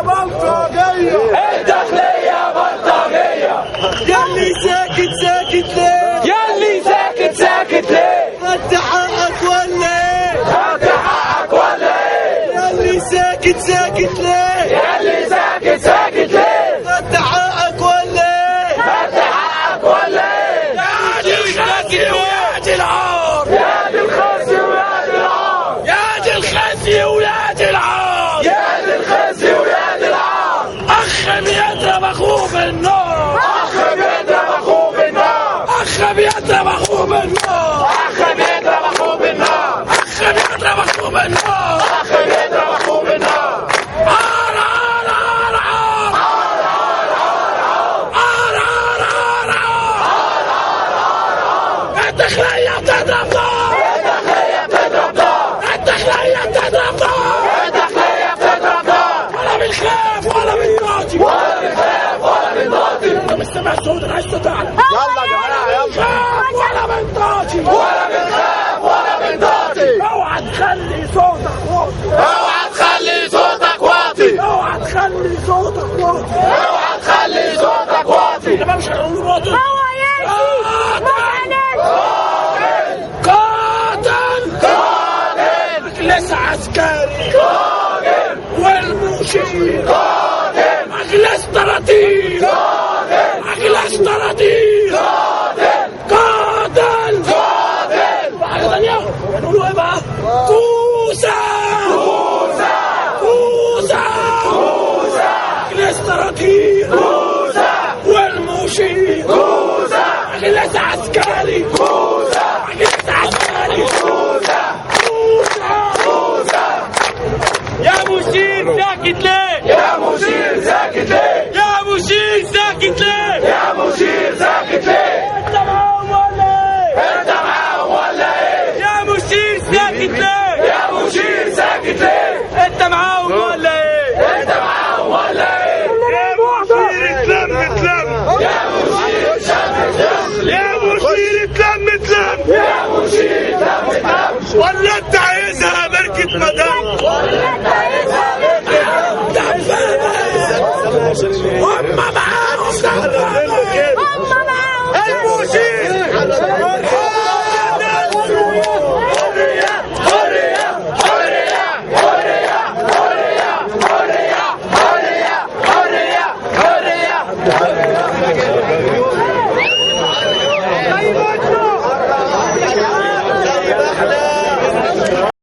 بلطجية، الداخلية بلطجية. ياللي ساكت ساكت ليه؟ ياللي ساكت ساكت ليه؟ خدت حقك ولا ايه؟ خدت حقك ولا ايه؟ ياللي ساكت ساكت ليه؟ ياللي ساكت ساكت ليه؟ خدت حقك ولا ايه؟ خدت حقك ولا ايه؟ يا دي الخزي ويا دي العار، يا دي الخزي ويا دي العار، يا دي الخزي ويا دي العار، يا دي الخزي ويا دي العار. أخ بيضرب أخوه بالنار، أخ بيضرب أخوه بالنار، أخ بيضرب أخوه بالنار، أخ بيضرب أخوه بالنار، أخ بيضرب أخوه بالنار، أخ بيضرب أخوه بالنار. عار عار عار عار، عار عار عار عار، الداخلية بتضرب نار، الداخلية بتضرب نار، الداخلية بتضرب نار، الداخلية بتضرب نار. ولا بنخاف ولا بنطاطي، ولا بنخاف ولا بنطاطي. انت مش سامع صوتك عايز تطلع، يلا يا جماعة يلا. بنخاف ولا بنطاطي، ولا بنخاف ولا بنطاطي. اوعى تخلي صوتك واطي، اوعى تخلي صوتك واطي، اوعى تخلي صوتك واطي، اوعى تخلي صوتك واطي. انا مش هقول واطي، هو قاتل قاتل مجلس عسكري قاتل والمشير قاتل مجلس طراطيل، قاتل مجلس طراطيل، قاتل قاتل قاتل. وحاجة تانية هنقولوا ايه بقى؟ كوسة كوسة كوسة كوسة مجلس طراطيل كوسة والمشير كوسة مجلس عسكري كوسة مجلس عسكري كوسة كوسة. يا مشير ساكت ليه؟ يا مشير ساكت ليه؟ يا مشير ساكت ليه؟ يا مشير ساكت ليه؟ انت معاهم ولا ايه؟ انت معاهم ولا ايه؟ يا مشير ساكت ليه؟ يا مشير ساكت ليه؟ انت معاهم ولا ايه؟ انت معاهم ولا ايه؟ يا مشير اتلم اتلم، يا مشير اتلم يا مشير اتلم اتلم، يا مشير اتلم ولا انت عايزها مركة مدام؟ ولا انت عايزها هم معاهم